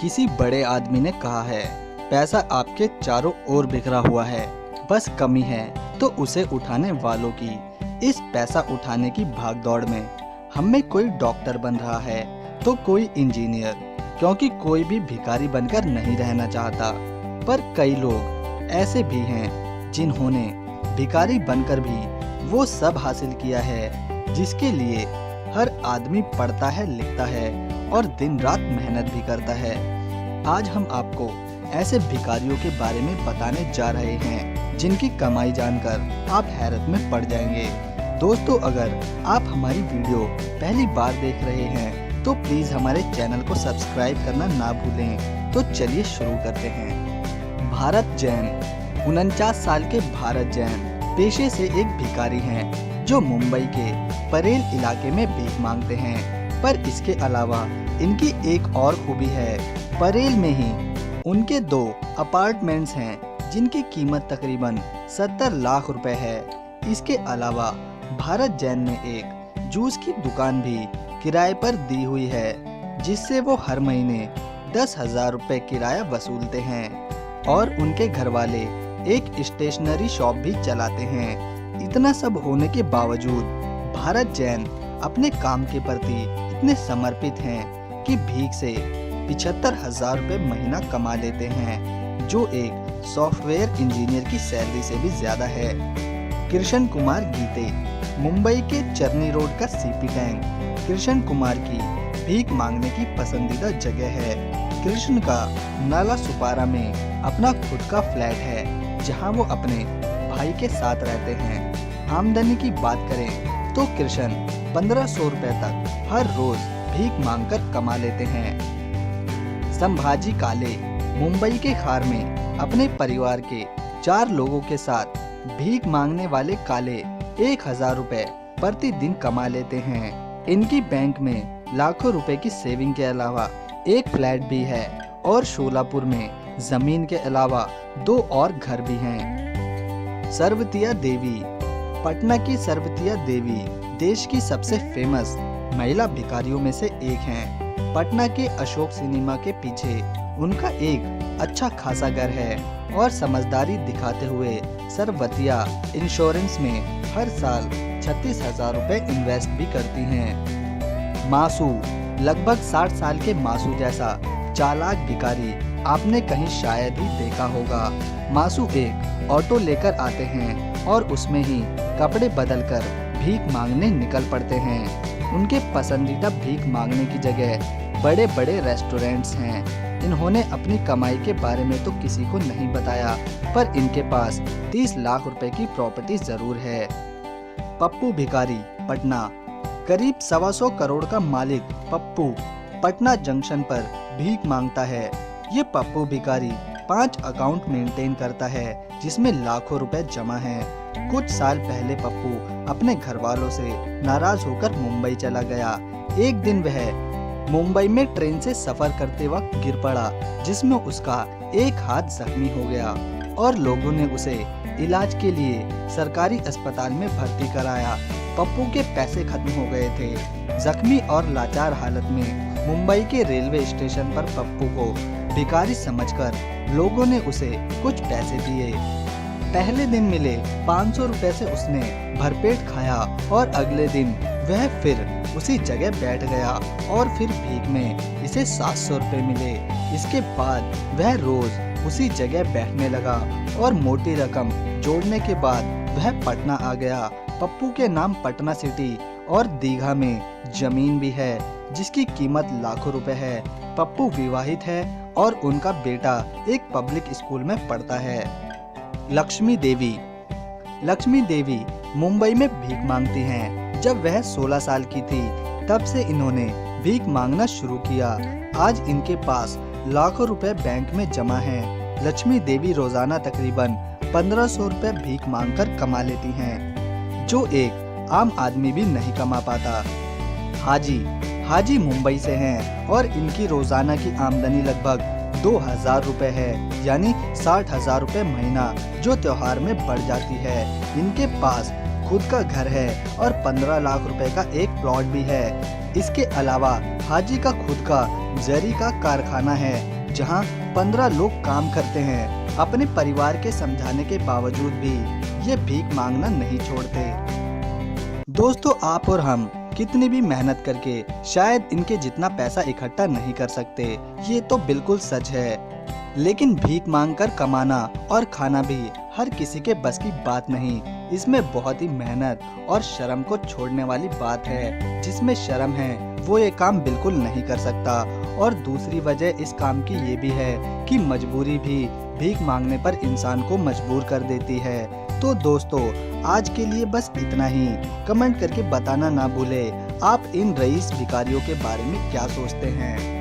किसी बड़े आदमी ने कहा है, पैसा आपके चारों ओर बिखरा हुआ है, बस कमी है तो उसे उठाने वालों की। इस पैसा उठाने की भागदौड़ में हम में कोई डॉक्टर बन रहा है तो कोई इंजीनियर, क्योंकि कोई भी भिखारी बनकर नहीं रहना चाहता। पर कई लोग ऐसे भी हैं जिन्होंने भिखारी बनकर भी वो सब हासिल किया है जिसके लिए हर आदमी पढ़ता है, लिखता है और दिन रात मेहनत भी करता है। आज हम आपको ऐसे भिखारियों के बारे में बताने जा रहे हैं जिनकी कमाई जानकर आप हैरत में पड़ जाएंगे। दोस्तों, अगर आप हमारी वीडियो पहली बार देख रहे हैं तो प्लीज हमारे चैनल को सब्सक्राइब करना ना भूलें। तो चलिए शुरू करते हैं। भारत जैन 49 साल के भारत जैन पेशे से एक भिखारी हैं जो मुंबई के परेल इलाके में भीख मांगते हैं। पर इसके अलावा इनकी एक और खूबी है। परेल में ही उनके 2 अपार्टमेंट्स हैं जिनकी कीमत तकरीबन 70 लाख रुपए है। इसके अलावा भारत जैन ने एक जूस की दुकान भी किराए पर दी हुई है जिससे वो हर महीने 10,000 रुपए किराया वसूलते हैं। और उनके घर वाले एक स्टेशनरी शॉप भी चलाते हैं। इतना सब होने के बावजूद भारत जैन अपने काम के प्रति इतने समर्पित हैं कि भीख से 75,000 रुपए महीना कमा लेते हैं, जो एक सॉफ्टवेयर इंजीनियर की सैलरी से भी ज्यादा है। कृष्ण कुमार गीते मुंबई के चरनी रोड का सीपी टैंक कृष्ण कुमार की भीख मांगने की पसंदीदा जगह है। कृष्ण का नाला सुपारा में अपना खुद का फ्लैट है जहां वो अपने भाई के साथ रहते हैं। आमदनी की बात करें तो कृष्ण 1500 रुपए तक हर रोज भीख मांगकर कमा लेते हैं। संभाजी काले मुंबई के खार में अपने परिवार के 4 लोगों के साथ भीख मांगने वाले काले 1,000 रुपए प्रतिदिन कमा लेते हैं। इनकी बैंक में लाखों रुपए की सेविंग के अलावा एक फ्लैट भी है और शोलापुर में जमीन के अलावा 2 और घर भी हैं। सर्वतिया देवी पटना की सर्वतिया देवी देश की सबसे फेमस महिला भिखारियों में से एक हैं। पटना के अशोक सिनेमा के पीछे उनका एक अच्छा खासा घर है और समझदारी दिखाते हुए सर्वतिया इंश्योरेंस में हर साल 36,000 रुपए इन्वेस्ट भी करती हैं। मासू लगभग 60 साल के मासू जैसा चालाक भिखारी आपने कहीं शायद ही देखा होगा। मासू एक ऑटो लेकर आते हैं और उसमें ही कपड़े बदलकर भीख मांगने निकल पड़ते हैं। उनके पसंदीदा भीख मांगने की जगह बड़े बड़े रेस्टोरेंट्स हैं। इन्होंने अपनी कमाई के बारे में तो किसी को नहीं बताया, पर इनके पास 30 लाख रुपए की प्रॉपर्टी जरूर है। पप्पू भिखारी पटना करीब 125 करोड़ का मालिक पप्पू पटना जंक्शन पर भीख मांगता है। ये पप्पू भिखारी 5 अकाउंट मेंटेन करता है जिसमें लाखों रुपए जमा हैं। कुछ साल पहले पप्पू अपने घर वालों से नाराज होकर मुंबई चला गया। एक दिन वह मुंबई में ट्रेन से सफर करते वक्त गिर पड़ा जिसमें उसका एक हाथ जख्मी हो गया और लोगों ने उसे इलाज के लिए सरकारी अस्पताल में भर्ती कराया। पप्पू के पैसे खत्म हो गए थे। जख्मी और लाचार हालत में मुंबई के रेलवे स्टेशन पर पप्पू को भिखारी समझकर लोगों ने उसे कुछ पैसे दिए। पहले दिन मिले 500 रुपए से उसने भरपेट खाया और अगले दिन वह फिर उसी जगह बैठ गया और फिर भीख में इसे 700 रुपए मिले। इसके बाद वह रोज उसी जगह बैठने लगा और मोटी रकम जोड़ने के बाद वह पटना आ गया। पप्पू के नाम पटना सिटी और दीघा में जमीन भी है जिसकी कीमत लाखों रुपए है। पप्पू विवाहित है और उनका बेटा एक पब्लिक स्कूल में पढ़ता है। लक्ष्मी देवी मुंबई में भीख मांगती हैं। जब वह 16 साल की थी तब से इन्होंने भीख मांगना शुरू किया। आज इनके पास लाखों रुपए बैंक में जमा हैं। लक्ष्मी देवी रोजाना तकरीबन 1500 रुपए भीख मांगकर कमा लेती हैं, जो एक आम आदमी भी नहीं कमा पाता। हाजी मुंबई से हैं और इनकी रोजाना की आमदनी लगभग 2,000 रुपए है, यानी 60,000 रुपए महीना, जो त्योहार में बढ़ जाती है। इनके पास खुद का घर है और 15 लाख रुपए का एक प्लॉट भी है। इसके अलावा हाजी का खुद का जरी का कारखाना है जहां 15 लोग काम करते हैं। अपने परिवार के समझाने के बावजूद भी ये भीख मांगना नहीं छोड़ते। दोस्तों, आप और हम कितनी भी मेहनत करके शायद इनके जितना पैसा इकट्ठा नहीं कर सकते, ये तो बिल्कुल सच है। लेकिन भीख मांगकर कमाना और खाना भी हर किसी के बस की बात नहीं। इसमें बहुत ही मेहनत और शर्म को छोड़ने वाली बात है। जिसमें शर्म है वो ये काम बिल्कुल नहीं कर सकता। और दूसरी वजह इस काम की ये भी है कि मजबूरी भी भीख मांगने पर इंसान को मजबूर कर देती है। तो दोस्तों, आज के लिए बस इतना ही। कमेंट करके बताना ना भूले आप इन रईस भिखारियों के बारे में क्या सोचते हैं।